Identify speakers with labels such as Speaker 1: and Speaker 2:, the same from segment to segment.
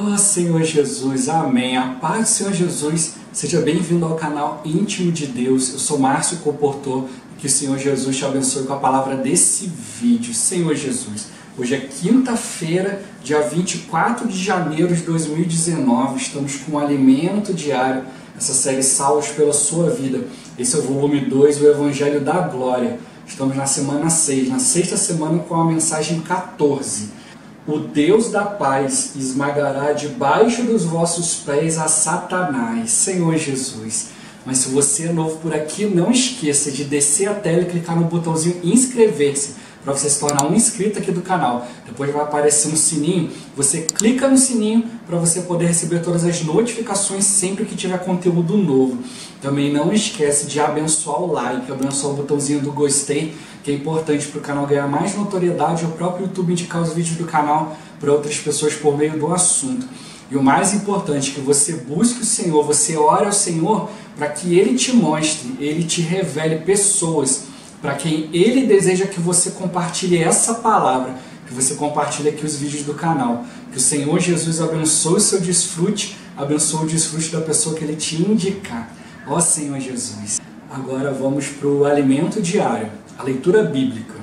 Speaker 1: Oh Senhor Jesus, amém. A paz do Senhor Jesus, seja bem-vindo ao canal Íntimo de Deus. Eu sou Márcio Comportor e que o Senhor Jesus te abençoe com a palavra desse vídeo. Senhor Jesus, hoje é quinta-feira, dia 24 de janeiro de 2019. Estamos com o Alimento Diário, essa série Salvos pela Sua Vida. Esse é o volume 2, o Evangelho da Glória. Estamos na semana 6, na sexta semana com a mensagem 14. O Deus da paz esmagará debaixo dos vossos pés a Satanás. Senhor Jesus. Mas se você é novo por aqui, não esqueça de descer a tela e clicar no botãozinho inscrever-se, para você se tornar um inscrito aqui do canal. Depois vai aparecer um sininho, você clica no sininho para você poder receber todas as notificações sempre que tiver conteúdo novo. Também não esquece de abençoar o like, abençoar o botãozinho do gostei, que é importante para o canal ganhar mais notoriedade e o próprio YouTube indicar os vídeos do canal para outras pessoas por meio do assunto. E o mais importante, que você busque o Senhor, você ore ao Senhor para que Ele te mostre, Ele te revele pessoas para quem Ele deseja que você compartilhe essa palavra, que você compartilhe aqui os vídeos do canal. Que o Senhor Jesus abençoe o seu desfrute, abençoe o desfrute da pessoa que Ele te indicar. Ó Senhor Jesus. Agora vamos para o alimento diário, a leitura bíblica.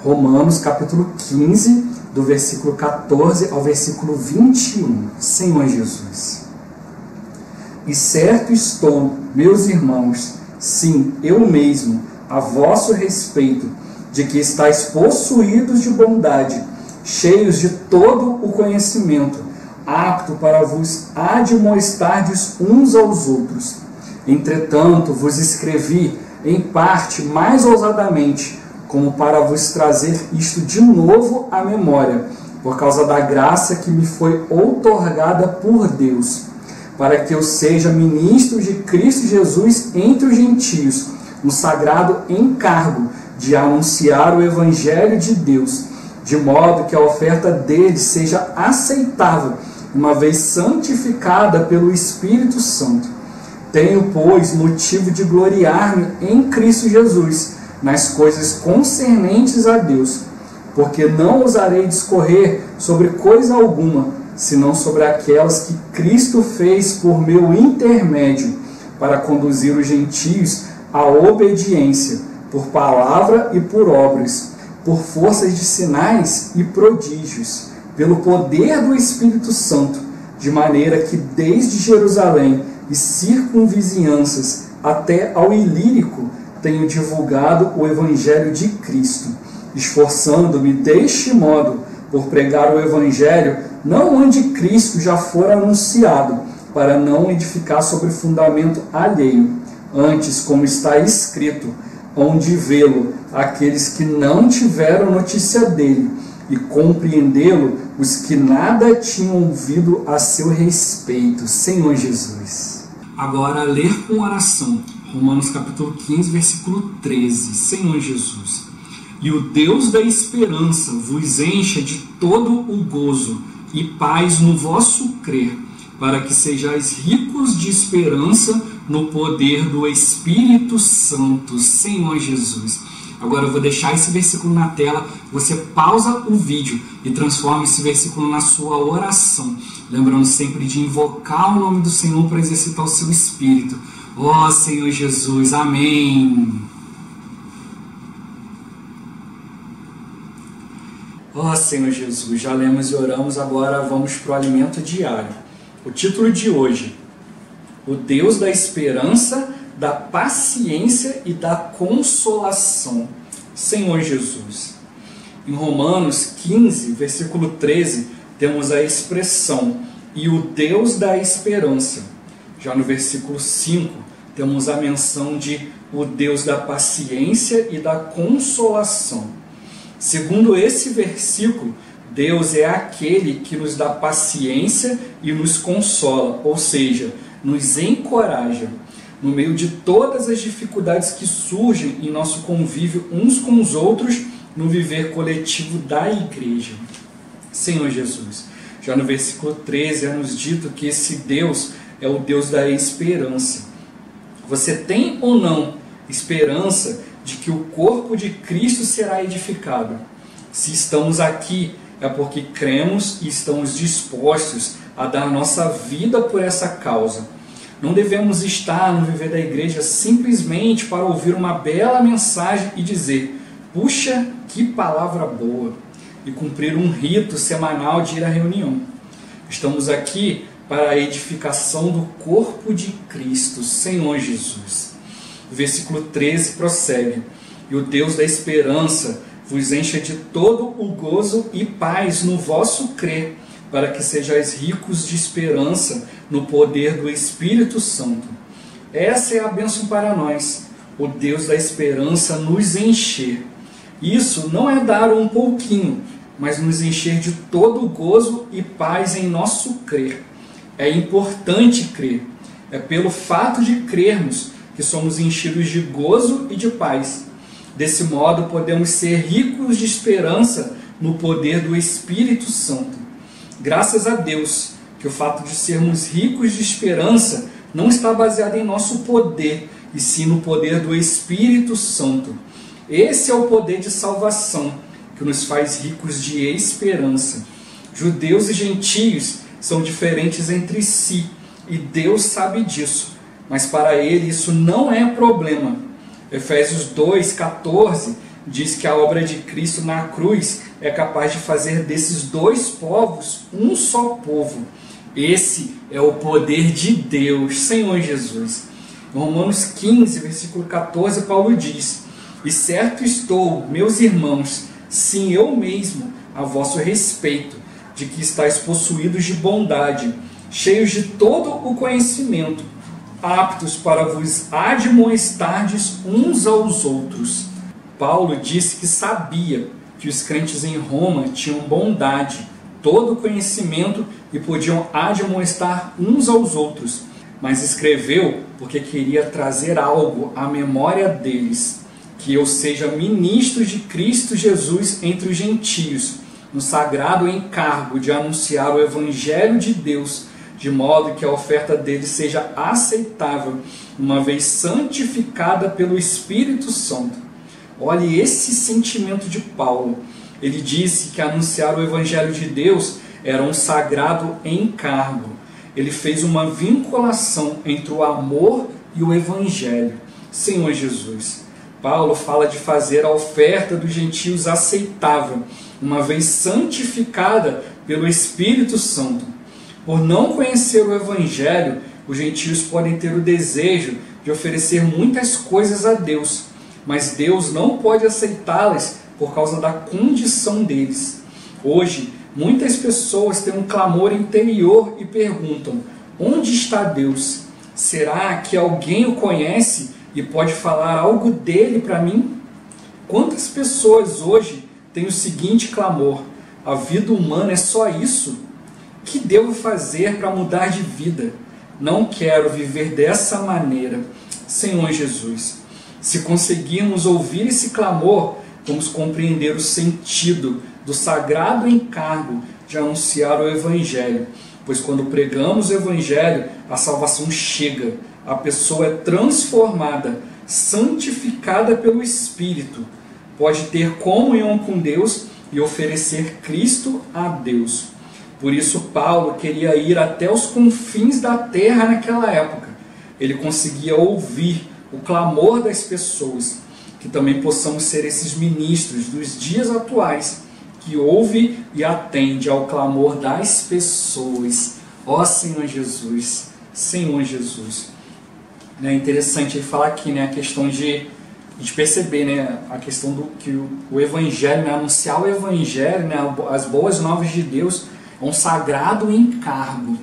Speaker 1: Romanos capítulo 15, do versículo 14 ao versículo 21. Senhor Jesus. E certo estou, meus irmãos, sim, eu mesmo, a vosso respeito, de que estáis possuídos de bondade, cheios de todo o conhecimento, apto para vos admoestardes uns aos outros. Entretanto, vos escrevi, em parte, mais ousadamente, como para vos trazer isto de novo à memória, por causa da graça que me foi outorgada por Deus, para que eu seja ministro de Cristo Jesus entre os gentios, no sagrado encargo de anunciar o Evangelho de Deus, de modo que a oferta deles seja aceitável, uma vez santificada pelo Espírito Santo. Tenho, pois, motivo de gloriar-me em Cristo Jesus, nas coisas concernentes a Deus, porque não ousarei discorrer sobre coisa alguma, senão sobre aquelas que Cristo fez por meu intermédio, para conduzir os gentios à obediência, por palavra e por obras, por forças de sinais e prodígios, pelo poder do Espírito Santo, de maneira que desde Jerusalém e circunvizinhanças até ao Ilírico tenho divulgado o Evangelho de Cristo, esforçando-me deste modo por pregar o Evangelho não onde Cristo já for anunciado, para não edificar sobre fundamento alheio, antes, como está escrito, onde vê-lo aqueles que não tiveram notícia dele, e compreendê-lo os que nada tinham ouvido a seu respeito. Senhor Jesus. Agora, ler com oração. Romanos capítulo 15, versículo 13. Senhor Jesus. E o Deus da esperança vos encha de todo o gozo e paz no vosso crer, para que sejais ricos de esperança no poder do Espírito Santo. Senhor Jesus. Agora eu vou deixar esse versículo na tela, você pausa o vídeo e transforma esse versículo na sua oração, lembrando sempre de invocar o nome do Senhor para exercitar o seu espírito. Ó Senhor Jesus, amém. Ó Senhor Jesus, já lemos e oramos, agora vamos para o alimento diário. O título de hoje: o Deus da esperança, da paciência e da consolação. Senhor Jesus. Em Romanos 15, versículo 13, temos a expressão, e o Deus da esperança. Já no versículo 5, temos a menção de o Deus da paciência e da consolação. Segundo esse versículo, Deus é aquele que nos dá paciência e nos consola, ou seja, nos encoraja no meio de todas as dificuldades que surgem em nosso convívio uns com os outros no viver coletivo da igreja. Senhor Jesus. Já no versículo 13 é nos dito que esse Deus é o Deus da esperança. Você tem ou não esperança de que o corpo de Cristo será edificado? Se estamos aqui é porque cremos e estamos dispostos a dar nossa vida por essa causa. Não devemos estar no viver da igreja simplesmente para ouvir uma bela mensagem e dizer: puxa, que palavra boa! E cumprir um rito semanal de ir à reunião. Estamos aqui para a edificação do corpo de Cristo, Senhor Jesus. O versículo 13 prossegue: e o Deus da esperança vos encha de todo o gozo e paz no vosso crer, para que sejais ricos de esperança no poder do Espírito Santo. Essa é a bênção para nós, o Deus da esperança nos encher. Isso não é dar um pouquinho, mas nos encher de todo o gozo e paz em nosso crer. É importante crer. É pelo fato de crermos que somos enchidos de gozo e de paz. Desse modo, podemos ser ricos de esperança no poder do Espírito Santo. Graças a Deus que o fato de sermos ricos de esperança não está baseado em nosso poder, e sim no poder do Espírito Santo. Esse é o poder de salvação que nos faz ricos de esperança. Judeus e gentios são diferentes entre si, e Deus sabe disso, mas para Ele isso não é problema. Efésios 2,14 diz que a obra de Cristo na cruz é capaz de fazer desses dois povos um só povo. Esse é o poder de Deus, Senhor Jesus. Em Romanos 15, versículo 14, Paulo diz: e certo estou, meus irmãos, sim, eu mesmo, a vosso respeito, de que estáis possuídos de bondade, cheios de todo o conhecimento, aptos para vos admoestardes uns aos outros. Paulo disse que sabia que os crentes em Roma tinham bondade, todo o conhecimento e podiam admoestar uns aos outros, mas escreveu porque queria trazer algo à memória deles, que eu seja ministro de Cristo Jesus entre os gentios, no sagrado encargo de anunciar o Evangelho de Deus, de modo que a oferta dele seja aceitável, uma vez santificada pelo Espírito Santo. Olhe esse sentimento de Paulo. Ele disse que anunciar o Evangelho de Deus era um sagrado encargo. Ele fez uma vinculação entre o amor e o Evangelho. Senhor Jesus, Paulo fala de fazer a oferta dos gentios aceitável, uma vez santificada pelo Espírito Santo. Por não conhecer o Evangelho, os gentios podem ter o desejo de oferecer muitas coisas a Deus, mas Deus não pode aceitá-las por causa da condição deles. Hoje, muitas pessoas têm um clamor interior e perguntam: onde está Deus? Será que alguém o conhece e pode falar algo dele para mim? Quantas pessoas hoje têm o seguinte clamor: a vida humana é só isso? O que devo fazer para mudar de vida? Não quero viver dessa maneira. Senhor Jesus, se conseguirmos ouvir esse clamor, vamos compreender o sentido do sagrado encargo de anunciar o Evangelho. Pois quando pregamos o Evangelho, a salvação chega, a pessoa é transformada, santificada pelo Espírito, pode ter comunhão com Deus e oferecer Cristo a Deus. Por isso Paulo queria ir até os confins da terra naquela época. Ele conseguia ouvir o clamor das pessoas, que também possamos ser esses ministros dos dias atuais, que ouve e atende ao clamor das pessoas. Ó Senhor Jesus, Senhor Jesus. É interessante ele falar aqui, né, a questão de perceber, né, a questão do que o Evangelho, né, anunciar o Evangelho, né, as boas novas de Deus, é um sagrado encargo,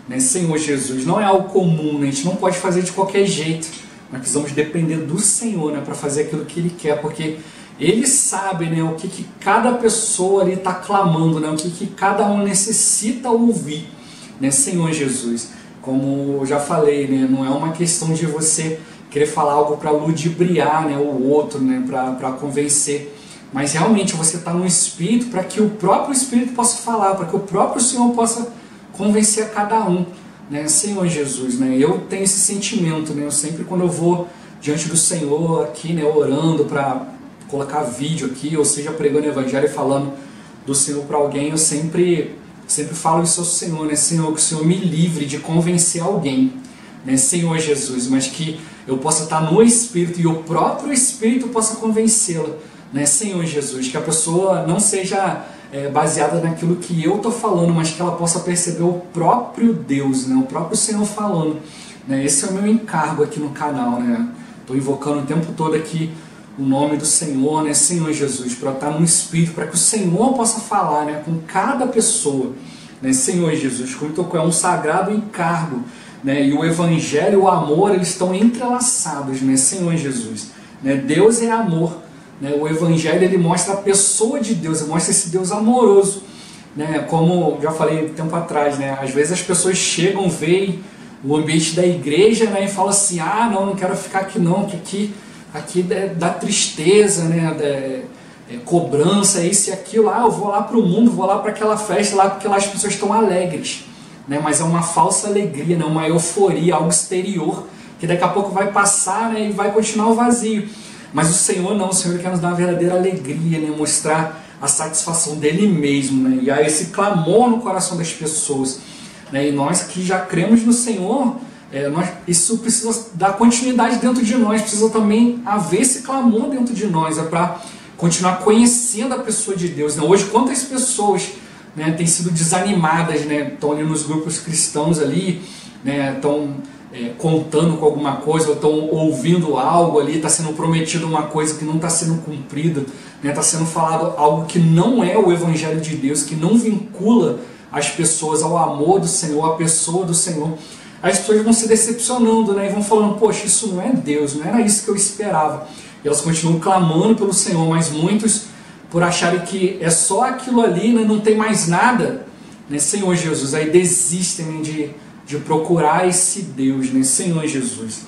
Speaker 1: né, Senhor Jesus. Não é algo comum, né, a gente não pode fazer de qualquer jeito. Nós precisamos depender do Senhor, né, para fazer aquilo que Ele quer, porque Ele sabe, né, o que cada pessoa ali está clamando, né, o que cada um necessita ouvir, né, Senhor Jesus. Como eu já falei, né, não é uma questão de você querer falar algo para ludibriar, né, o outro, né, para convencer, mas realmente você está no Espírito para que o próprio Espírito possa falar, para que o próprio Senhor possa convencer a cada um, né, Senhor Jesus, né. Eu tenho esse sentimento, né, eu sempre quando eu vou diante do Senhor aqui, né, orando para colocar vídeo aqui, ou seja, pregando o Evangelho e falando do Senhor para alguém, eu sempre falo isso ao Senhor, né? Senhor, que o Senhor me livre de convencer alguém, né? Senhor Jesus, mas que eu possa estar no Espírito e o próprio Espírito possa convencê-la, né? Senhor Jesus, que a pessoa não seja baseada naquilo que eu estou falando, mas que ela possa perceber o próprio Deus, né? O próprio Senhor falando, né? Esse é o meu encargo aqui no canal, né? Estou invocando o tempo todo aqui o nome do Senhor, né? Senhor Jesus, para estar no Espírito, para que o Senhor possa falar, né, com cada pessoa, né? Senhor Jesus, como é um sagrado encargo, né? E o Evangelho e o amor, eles estão entrelaçados, né? Senhor Jesus, né? Deus é amor, né? O Evangelho, ele mostra a pessoa de Deus, ele mostra esse Deus amoroso, né? Como já falei tempo atrás, né? Às vezes as pessoas chegam, veem o ambiente da igreja, né, e falam assim: não quero ficar aqui não, que aqui dá tristeza, né, cobrança, isso e aquilo. Eu vou lá para o mundo, vou lá para aquela festa lá, porque lá as pessoas estão alegres, né? Mas é uma falsa alegria, né? Uma euforia, algo exterior, que daqui a pouco vai passar, né, e vai continuar o vazio. Mas o Senhor não, o Senhor quer nos dar uma verdadeira alegria, né? Mostrar a satisfação dele mesmo, né? E há esse clamor no coração das pessoas, né? E nós que já cremos no Senhor, isso precisa dar continuidade dentro de nós, precisa também haver esse clamor dentro de nós, para continuar conhecendo a pessoa de Deus, né? Hoje, quantas pessoas, né, têm sido desanimadas, né? Estão ali nos grupos cristãos ali, né? Estão contando com alguma coisa, ou estão ouvindo algo ali, está sendo prometido uma coisa que não está sendo cumprida, né? Está sendo falado algo que não é o Evangelho de Deus, que não vincula as pessoas ao amor do Senhor, à pessoa do Senhor. As pessoas vão se decepcionando, né? E vão falando: poxa, isso não é Deus, não era isso que eu esperava. E elas continuam clamando pelo Senhor, mas muitos, por acharem que é só aquilo ali, né, não tem mais nada, né, Senhor Jesus, aí desistem, né, de procurar esse Deus, né, Senhor Jesus,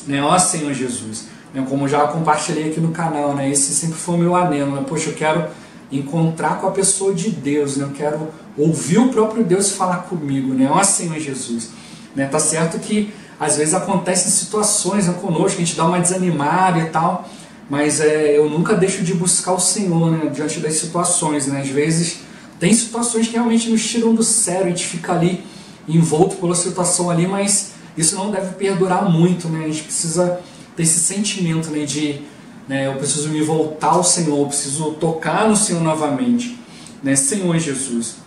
Speaker 1: né, ó Senhor Jesus, né, como já compartilhei aqui no canal, né, esse sempre foi o meu anelo, né, poxa, eu quero encontrar com a pessoa de Deus, né, eu quero ouvir o próprio Deus falar comigo, né, ó Senhor Jesus, né, tá certo que às vezes acontecem situações, né, conosco, a gente dá uma desanimada e tal, mas eu nunca deixo de buscar o Senhor, né, diante das situações, né, às vezes tem situações que realmente nos tiram do sério, a gente fica ali envolto pela situação ali, mas isso não deve perdurar muito, né? A gente precisa ter esse sentimento, né, eu preciso me voltar ao Senhor, eu preciso tocar no Senhor novamente, né, Senhor Jesus.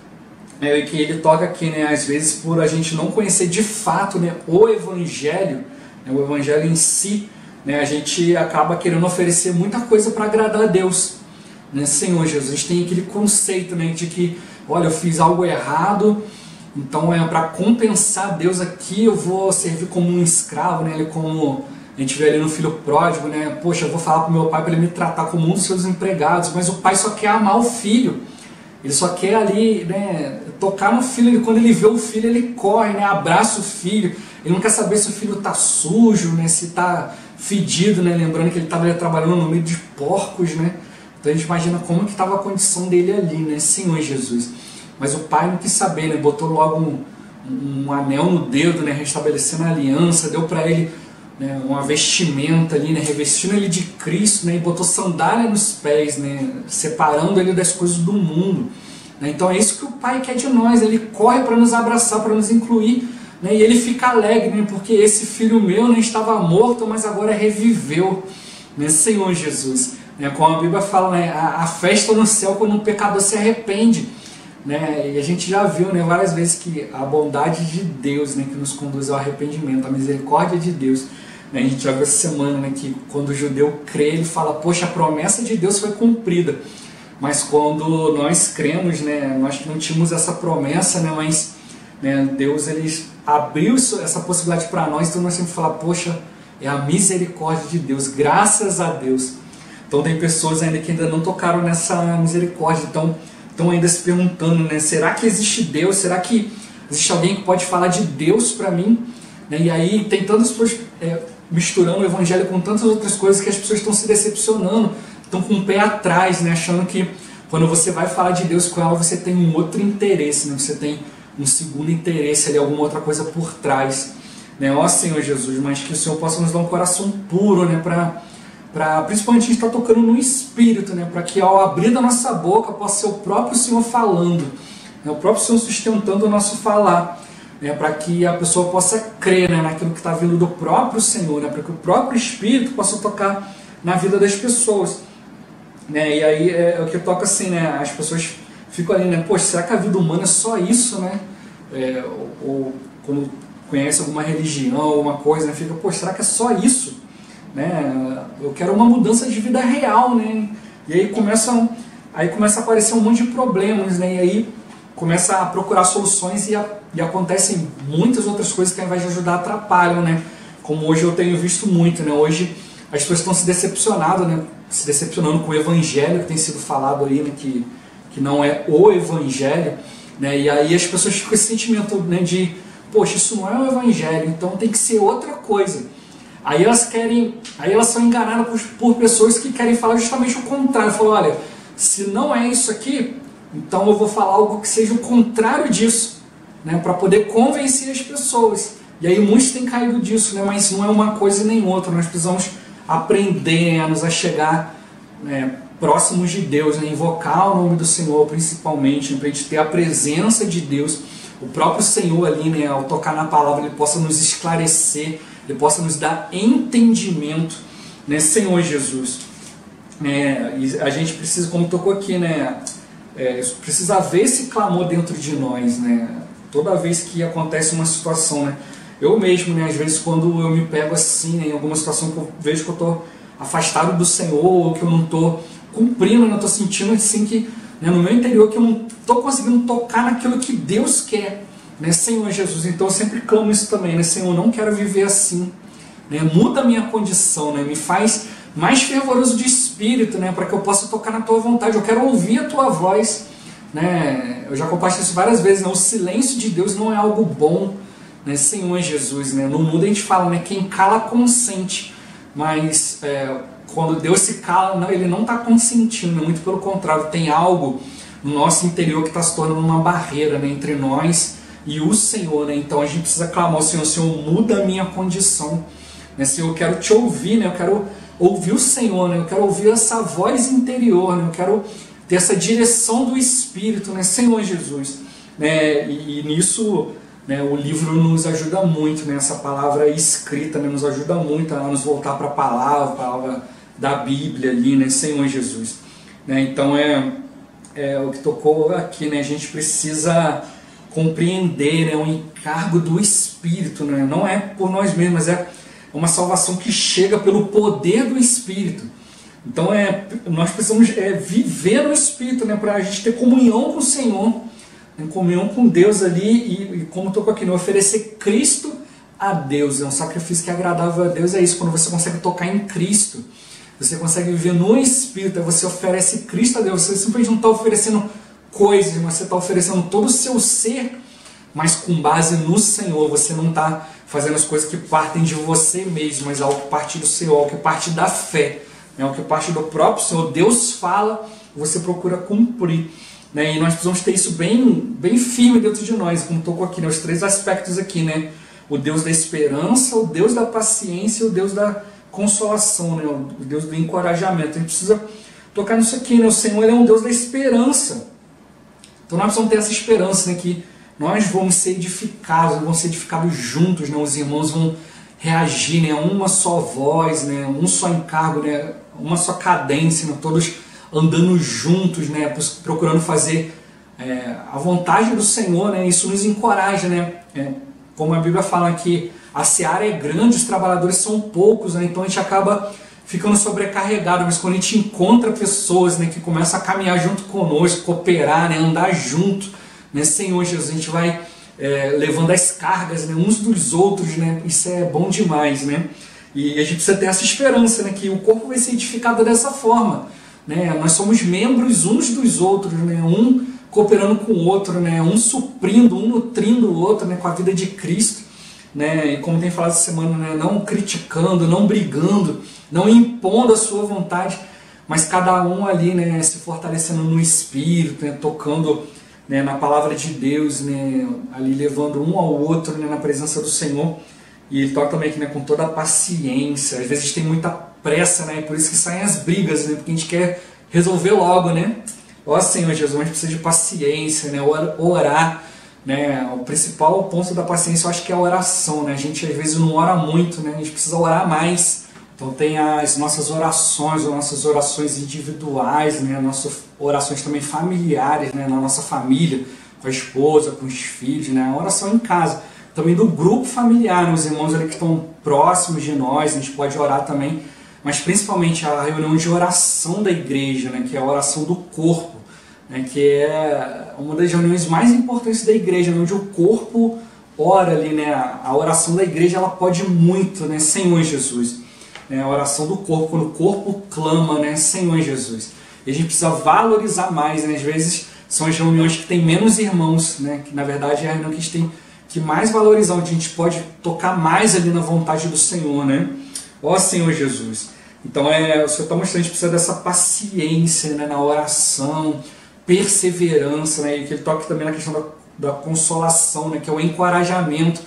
Speaker 1: E que ele toca aqui, né, às vezes por a gente não conhecer de fato, né, o Evangelho, né, o Evangelho em si, né, a gente acaba querendo oferecer muita coisa para agradar a Deus, né, Senhor Jesus. A gente tem aquele conceito, né, de que, olha, eu fiz algo errado, então para compensar Deus aqui eu vou servir como um escravo, né? Ele, como a gente vê ali no filho pródigo, né? Poxa, eu vou falar para o meu pai para ele me tratar como um dos seus empregados, mas o pai só quer amar o filho, ele só quer ali, né, tocar no filho. Quando ele vê o filho, ele corre, né, abraça o filho, ele não quer saber se o filho está sujo, né, se está fedido, né? Lembrando que ele estava trabalhando no meio de porcos, né? Então a gente imagina como que estava a condição dele ali, né? Senhor Jesus. Mas o pai não quis saber, né? Botou logo um anel no dedo, né? Restabelecendo a aliança, deu para ele, né, uma vestimenta ali, né? Revestindo ele de Cristo, né? E botou sandália nos pés, né? Separando ele das coisas do mundo, né? Então é isso que o pai quer de nós. Ele corre para nos abraçar, para nos incluir, né? E ele fica alegre, né? Porque esse filho meu, né, estava morto, mas agora reviveu, né? Senhor Jesus, né? Como a Bíblia fala, né, a festa no céu quando um pecador se arrepende, né? E a gente já viu, né, várias vezes que a bondade de Deus, né, que nos conduz ao arrependimento, a misericórdia de Deus, né? A gente já viu essa semana, né, que quando o judeu crê, ele fala: poxa, a promessa de Deus foi cumprida. Mas quando nós cremos, né, nós não tínhamos essa promessa, né, mas, né, Deus, ele abriu essa possibilidade para nós, então nós temos que falar: poxa, é a misericórdia de Deus, graças a Deus. Então tem pessoas ainda que ainda não tocaram nessa misericórdia, então estão ainda se perguntando, né, será que existe Deus? Será que existe alguém que pode falar de Deus para mim? Né? E aí tem tantas pessoas misturando o Evangelho com tantas outras coisas que as pessoas estão se decepcionando, estão com o pé atrás, né, achando que quando você vai falar de Deus com ela, você tem um outro interesse, né? Você tem um segundo interesse ali, alguma outra coisa por trás, né? Ó Senhor Jesus, mas que o Senhor possa nos dar um coração puro, né, para principalmente a gente está tocando no Espírito, né? Para que ao abrir da nossa boca possa ser o próprio Senhor falando, né? O próprio Senhor sustentando o nosso falar, né? Para que a pessoa possa crer, né? Naquilo que está vindo do próprio Senhor, né? Para que o próprio Espírito possa tocar na vida das pessoas, né? E aí é o que toca assim, né? As pessoas ficam ali, né? Poxa, será que a vida humana é só isso, né? Ou quando conhece alguma religião, alguma coisa, né? Fica, poxa, será que é só isso? Né? Eu quero uma mudança de vida real, né? E aí começa a aparecer um monte de problemas, né? E aí começa a procurar soluções e acontecem muitas outras coisas que ao invés de ajudar atrapalham, né? Como hoje eu tenho visto muito, né? Hoje as pessoas estão se decepcionando, né? Se decepcionando com o evangelho que tem sido falado aí, né? Que não é o evangelho, né? E aí as pessoas ficam com esse sentimento, né? De, poxa, isso não é o evangelho, então tem que ser outra coisa. Aí elas são enganadas por pessoas que querem falar justamente o contrário. Falam, olha, se não é isso aqui, então eu vou falar algo que seja o contrário disso, né, para poder convencer as pessoas. E aí muitos têm caído disso, né, mas não é uma coisa nem outra. Nós precisamos aprender, né, a nos achegar, né, próximos de Deus, né, invocar o nome do Senhor principalmente, né, para a gente ter a presença de Deus. O próprio Senhor ali, né, ao tocar na palavra, Ele possa nos esclarecer, Ele possa nos dar entendimento, né, Senhor Jesus. E a gente precisa, como tocou aqui, né, precisa haver esse clamor dentro de nós, né, toda vez que acontece uma situação, né. Eu mesmo, né, às vezes quando eu me pego assim, né, em alguma situação que eu vejo que eu estou afastado do Senhor, ou que eu não estou cumprindo, eu não estou sentindo assim que, né, no meu interior, que eu não estou conseguindo tocar naquilo que Deus quer, né, Senhor Jesus. Então eu sempre clamo isso também, né, Senhor, eu não quero viver assim, né, muda a minha condição, né, me faz mais fervoroso de espírito, né, para que eu possa tocar na tua vontade. Eu quero ouvir a tua voz, né. Eu já compartilhei isso várias vezes, né, o silêncio de Deus não é algo bom, né, Senhor Jesus, né. No mundo a gente fala, né, quem cala consente, mas quando Deus se cala, não, Ele não está consentindo, muito pelo contrário, tem algo no nosso interior que está se tornando uma barreira, né, entre nós e o Senhor, né? Então a gente precisa clamar ao Senhor, Senhor, muda a minha condição, né? Senhor, eu quero te ouvir, né? Eu quero ouvir o Senhor, né? Eu quero ouvir essa voz interior, né? Eu quero ter essa direção do Espírito, né? Senhor Jesus, né? E nisso, né, o livro nos ajuda muito, né? Essa palavra escrita, né, nos ajuda muito a nos voltar para a palavra da Bíblia ali, né? Senhor Jesus, né? Então o que tocou aqui, né? A gente precisa compreender, né, o encargo do Espírito, né? Não é por nós mesmos, mas é uma salvação que chega pelo poder do Espírito. Então nós precisamos viver no Espírito, né, para a gente ter comunhão com o Senhor, né, comunhão com Deus ali e como tocou aqui, né, oferecer Cristo a Deus. É um sacrifício que é agradável a Deus, é isso, quando você consegue tocar em Cristo, você consegue viver no Espírito, você oferece Cristo a Deus, você simplesmente não está oferecendo coisas, mas você está oferecendo todo o seu ser, mas com base no Senhor. Você não está fazendo as coisas que partem de você mesmo, mas algo que parte do Senhor, algo que parte da fé, né? Algo que parte do próprio Senhor. Deus fala, você procura cumprir, né? E nós precisamos ter isso bem firme dentro de nós, como tocou aqui, né? Os três aspectos aqui, né? O Deus da esperança, o Deus da paciência e o Deus da consolação, né? O Deus do encorajamento. A gente precisa tocar nisso aqui, né? O Senhor, Ele é um Deus da esperança. Então nós precisamos ter essa esperança, né, que nós vamos ser edificados, vamos ser edificados juntos, né, os irmãos vão reagir, né, a uma só voz, né, um só encargo, né, uma só cadência, né, todos andando juntos, né, procurando fazer a vontade do Senhor, né. Isso nos encoraja, né, como a Bíblia fala que a seara é grande, os trabalhadores são poucos, né, então a gente acaba ficando sobrecarregado, mas quando a gente encontra pessoas, né, que começam a caminhar junto conosco, cooperar, né, andar junto, né, Senhor Jesus, a gente vai levando as cargas, né, uns dos outros, né, isso é bom demais, né, e a gente precisa ter essa esperança, né, que o corpo vai ser edificado dessa forma, né, nós somos membros uns dos outros, né, um cooperando com o outro, né, um suprindo, um nutrindo o outro, né, com a vida de Cristo, né, e como tem falado essa semana, né, não criticando, não brigando, não impondo a sua vontade, mas cada um ali, né, se fortalecendo no Espírito, né, tocando, né, na palavra de Deus, né, ali levando um ao outro, né, na presença do Senhor. E ele toca também aqui, né, com toda a paciência. Às vezes tem muita pressa, né? Por isso que saem as brigas, né? Porque a gente quer resolver logo, né? Ó Senhor Jesus, a gente precisa de paciência, né? Orar, né? O principal ponto da paciência eu acho que é a oração, né? A gente às vezes não ora muito, né? A gente precisa orar mais. Então tem as nossas orações individuais, né? Nossas orações também familiares, né? Na nossa família, com a esposa, com os filhos, né? A oração em casa. Também do grupo familiar, né? Os irmãos ali que estão próximos de nós, a gente pode orar também. Mas principalmente a reunião de oração da igreja, né? Que é a oração do corpo, né? Que é uma das reuniões mais importantes da igreja, né? Onde o corpo ora ali, né? A oração da igreja ela pode muito, né? Senhor Jesus. A oração do corpo, quando o corpo clama, né? Senhor Jesus. E a gente precisa valorizar mais, né? Às vezes são as reuniões que tem menos irmãos, né? Que na verdade é a reunião que a gente tem que mais valorizar, onde a gente pode tocar mais ali na vontade do Senhor, né? Ó Senhor Jesus. Então o Senhor está mostrando que a gente precisa dessa paciência, né? Na oração, perseverança, né? E que ele toca também na questão da consolação, né? Que é o encorajamento.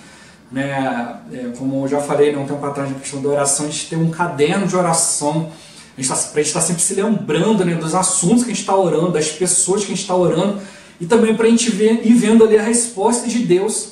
Speaker 1: Né, como eu já falei, né, um tempo atrás, na questão da oração, a gente tem um caderno de oração, para a gente estar sempre se lembrando, né, dos assuntos que a gente está orando, das pessoas que a gente está orando, e também para a gente ir vendo ali a resposta de Deus.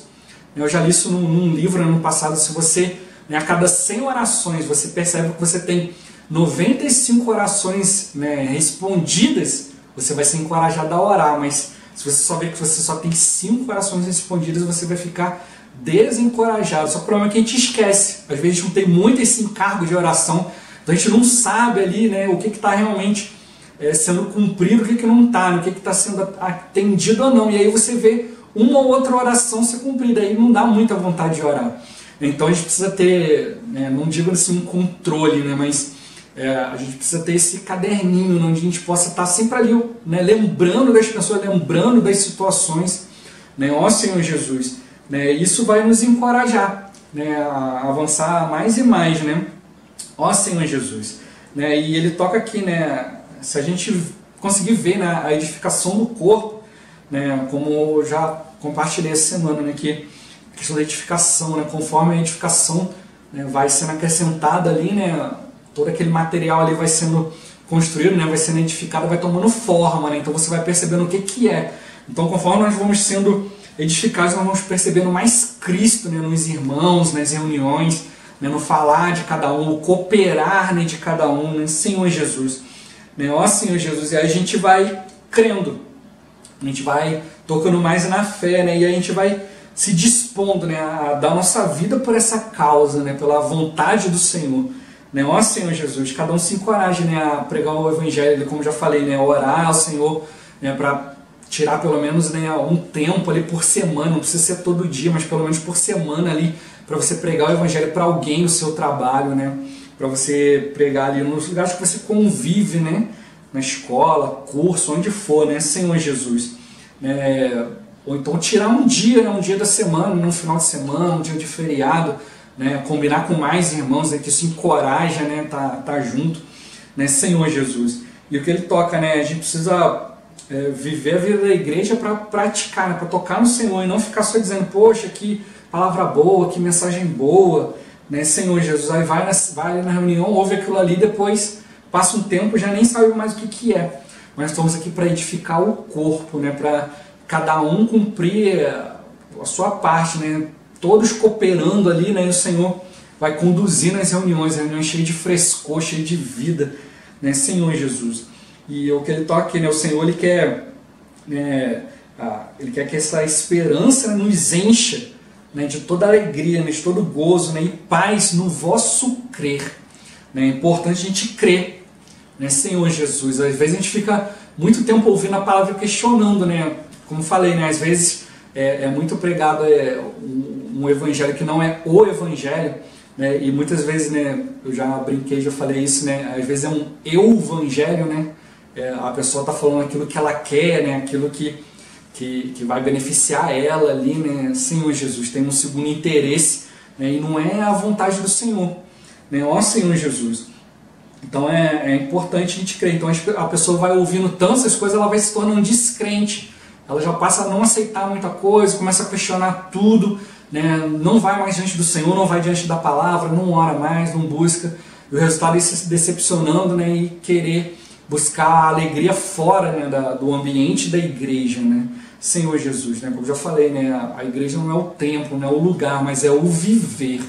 Speaker 1: Eu já li isso num livro no passado. Se você, né, a cada 100 orações, você percebe que você tem 95 orações, né, respondidas, você vai ser encorajado a orar, mas se você só ver que você só tem 5 orações respondidas, você vai ficar desencorajado. Só que o problema é que a gente esquece. Às vezes a gente não tem muito esse encargo de oração, então a gente não sabe ali, né, o que está realmente sendo cumprido, o que não está, né, o que está sendo atendido ou não. E aí você vê uma ou outra oração ser cumprida, aí não dá muita vontade de orar. Então a gente precisa ter, né, não digo assim um controle, né, mas a gente precisa ter esse caderninho, né, onde a gente possa estar sempre ali, né, lembrando das pessoas, lembrando das situações, né, ó Senhor Jesus. Né, isso vai nos encorajar, né, a avançar mais e mais, né? Ó Senhor Jesus. Né, e ele toca aqui, né, se a gente conseguir ver, né, a edificação do corpo, né, como eu já compartilhei essa semana, né, que a questão da edificação, né, conforme a edificação, né, vai sendo acrescentada ali, né, todo aquele material ali vai sendo construído, né, vai sendo edificado, vai tomando forma, né, então você vai percebendo o que é. Então conforme nós vamos sendo edificados, nós vamos percebendo mais Cristo, né, nos irmãos, nas reuniões, né, no falar de cada um, no cooperar, né, de cada um, né, Senhor Jesus. Né, ó Senhor Jesus, e aí a gente vai crendo, a gente vai tocando mais na fé, né, e aí a gente vai se dispondo, né, a dar nossa vida por essa causa, né, pela vontade do Senhor. Né, ó Senhor Jesus, cada um se encoraje, né, a pregar o Evangelho, como já falei, né, orar ao Senhor, né, para tirar pelo menos, né, um tempo ali por semana, não precisa ser todo dia, mas pelo menos por semana ali, para você pregar o Evangelho para alguém no seu trabalho, né, para você pregar ali nos lugares que você convive, né, na escola, curso, onde for, né, Senhor Jesus. Ou então tirar um dia, né, um dia da semana, um final de semana, um dia de feriado, né, combinar com mais irmãos, né, que isso encoraja, né, tá junto, né, Senhor Jesus. E o que ele toca, né, a gente precisa viver a vida da igreja para praticar, né, para tocar no Senhor e não ficar só dizendo, poxa, que palavra boa, que mensagem boa, né, Senhor Jesus. Aí vai ali na reunião, ouve aquilo ali, depois passa um tempo, já nem sabe mais o que é. Mas estamos aqui para edificar o corpo, né, para cada um cumprir a sua parte, né, todos cooperando ali, né, e o Senhor vai conduzir nas reuniões cheias de frescor, cheias de vida, né, Senhor Jesus. E o que ele toca aqui, né, o Senhor, ele quer, né, ele quer que essa esperança nos encha, né, de toda alegria, né, de todo gozo, né, e paz no vosso crer. Né, é importante a gente crer, né, Senhor Jesus. Às vezes a gente fica muito tempo ouvindo a palavra e questionando, né, como falei, né, às vezes é muito pregado um evangelho que não é o evangelho, né, e muitas vezes, né, eu já brinquei, já falei isso, né, às vezes é um eu-evangelho, né, a pessoa está falando aquilo que ela quer, né, aquilo que vai beneficiar ela ali, né, Senhor Jesus, tem um segundo interesse, né, e não é a vontade do Senhor, né, ó Senhor Jesus. Então é importante a gente crer. Então a pessoa vai ouvindo tantas coisas, ela vai se tornando descrente, ela já passa a não aceitar muita coisa, começa a questionar tudo, né, não vai mais diante do Senhor, não vai diante da palavra, não ora mais, não busca, e o resultado é se decepcionando, né, e querer buscar a alegria fora, né, do ambiente da igreja, né? Senhor Jesus, né, como eu já falei, né, a igreja não é o templo, não é o lugar, mas é o viver,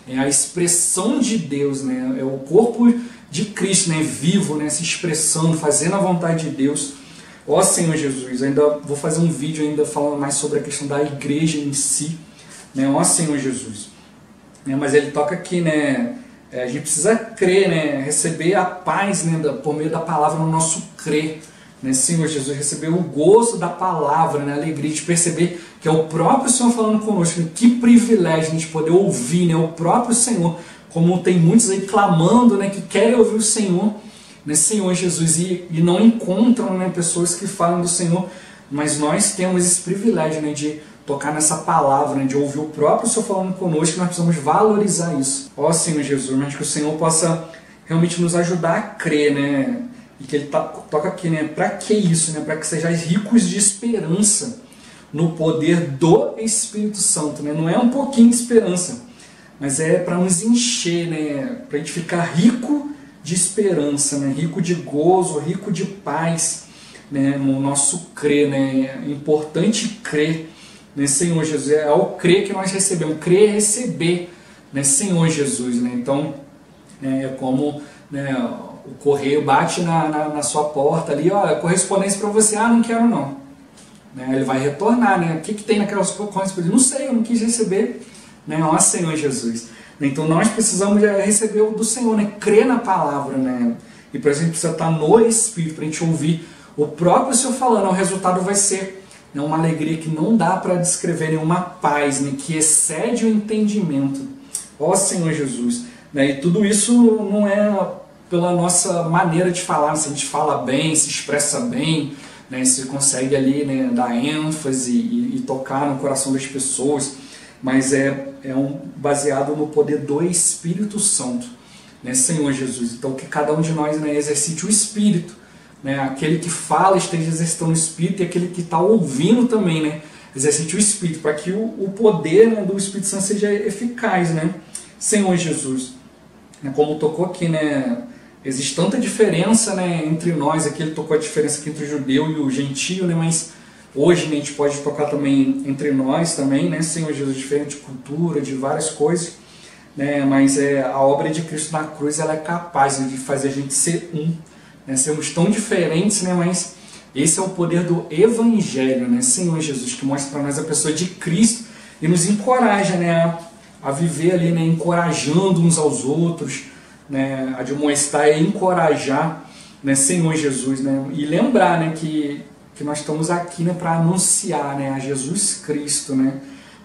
Speaker 1: é a expressão de Deus, né, é o corpo de Cristo, né, vivo, né, se expressando, fazendo a vontade de Deus. Ó Senhor Jesus, ainda vou fazer um vídeo ainda falando mais sobre a questão da igreja em si, né, ó Senhor Jesus, né, mas ele toca aqui, né, a gente precisa crer, né, receber a paz, né, por meio da palavra no nosso crer, né, Senhor Jesus, receber o gozo da palavra, né, a alegria de perceber que é o próprio Senhor falando conosco, né, que privilégio a gente poder ouvir, né, o próprio Senhor, como tem muitos aí clamando, né, que querem ouvir o Senhor, né, Senhor Jesus, e não encontram, né, pessoas que falam do Senhor, mas nós temos esse privilégio, né, de tocar nessa palavra, né, de ouvir o próprio Senhor falando conosco, nós precisamos valorizar isso. Ó Senhor Jesus, mas que o Senhor possa realmente nos ajudar a crer, né, e que Ele toca aqui, né, para que isso, né, para que sejais ricos de esperança no poder do Espírito Santo, né, não é um pouquinho de esperança, mas é para nos encher, né, para a gente ficar rico de esperança, né, rico de gozo, rico de paz, né, no nosso crer, né, é importante crer, né, Senhor Jesus, é ao crer que nós recebemos, crer é receber, né, Senhor Jesus, né, então é como, né, o correio bate na sua porta ali, ó, correspondência para você, não quero não, né, ele vai retornar, né, o que tem naquelas correspondências? Não sei, eu não quis receber, né, ó Senhor Jesus, então nós precisamos receber do Senhor, né, crer na palavra, né, e para a gente precisa estar no Espírito, para a gente ouvir o próprio Senhor falando, o resultado vai ser, né, uma alegria que não dá para descrever, né, uma paz, né, que excede o entendimento, ó Senhor Jesus, né, e tudo isso não é pela nossa maneira de falar, se a gente fala bem, se expressa bem, né, se consegue ali, né, dar ênfase e tocar no coração das pessoas, mas é baseado no poder do Espírito Santo, né, Senhor Jesus. Então que cada um de nós, né, exercite o Espírito, né, aquele que fala esteja exercitando o Espírito e aquele que está ouvindo também, né, exercite o Espírito, para que o poder, né, do Espírito Santo seja eficaz, né, Senhor Jesus. Como tocou aqui, né, existe tanta diferença, né, entre nós, aqui ele tocou a diferença aqui entre o judeu e o gentio, né, mas hoje, né, a gente pode tocar também entre nós também, né, Senhor Jesus, diferente de cultura, de várias coisas, né, mas a obra de Cristo na cruz, ela é capaz, né, de fazer a gente ser um, né, sermos tão diferentes, né, mas esse é o poder do Evangelho, né, Senhor Jesus, que mostra para nós a pessoa de Cristo e nos encoraja, né, a viver ali, né, encorajando uns aos outros, né, a demonstrar e encorajar, né, Senhor Jesus, né, e lembrar, né, que nós estamos aqui, né, para anunciar, né, a Jesus Cristo, né,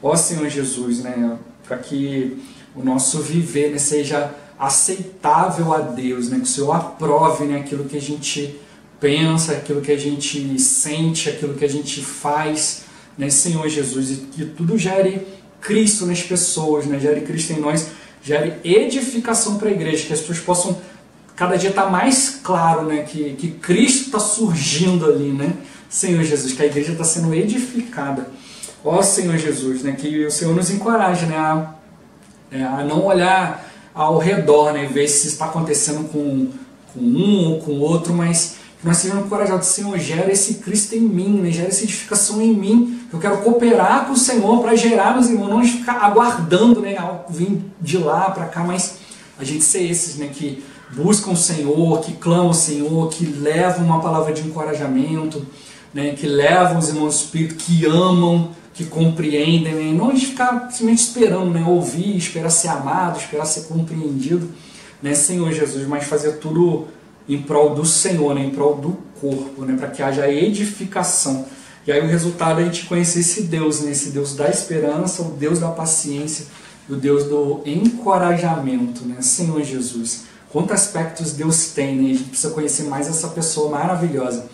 Speaker 1: ó Senhor Jesus, né, para que o nosso viver, né, seja aceitável a Deus, né, que o Senhor aprove, né, aquilo que a gente pensa, aquilo que a gente sente, aquilo que a gente faz, né, Senhor Jesus, e que tudo gere Cristo nas pessoas, né, gere Cristo em nós, gere edificação para a igreja, que as pessoas possam cada dia estar mais claro, né, que Cristo está surgindo ali, né, Senhor Jesus, que a igreja está sendo edificada. Ó Senhor Jesus, né, que o Senhor nos encoraje, né, a não olhar ao redor, né, ver se está acontecendo com um ou com outro, mas que nós sejamos encorajados. Senhor, gera esse Cristo em mim, né, gera essa edificação em mim. Eu quero cooperar com o Senhor para gerar nos irmãos, não ficar aguardando, né, vir de lá para cá, mas a gente ser esses, né, que buscam o Senhor, que clamam o Senhor, que levam uma palavra de encorajamento, né, que levam os irmãos do Espírito, que amam, que compreendem, né, não a gente ficar simplesmente esperando, né, ouvir, esperar ser amado, esperar ser compreendido, né, Senhor Jesus, mas fazer tudo em prol do Senhor, né, em prol do corpo, né, para que haja edificação. E aí o resultado é a gente conhecer esse Deus, né, esse Deus da esperança, o Deus da paciência, o Deus do encorajamento, né, Senhor Jesus. Quantos aspectos Deus tem, né, a gente precisa conhecer mais essa pessoa maravilhosa.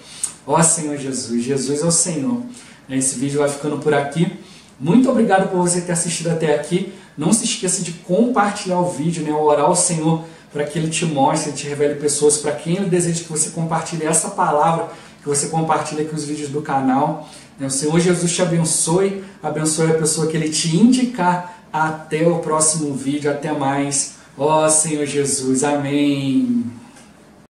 Speaker 1: Ó Senhor Jesus, Jesus é o Senhor. Esse vídeo vai ficando por aqui. Muito obrigado por você ter assistido até aqui. Não se esqueça de compartilhar o vídeo, né, orar ao Senhor para que Ele te mostre, te revele pessoas, para quem Ele deseja que você compartilhe essa palavra, que você compartilhe aqui os vídeos do canal. O Senhor Jesus te abençoe a pessoa que Ele te indicar. Até o próximo vídeo, até mais. Ó Senhor Jesus, amém.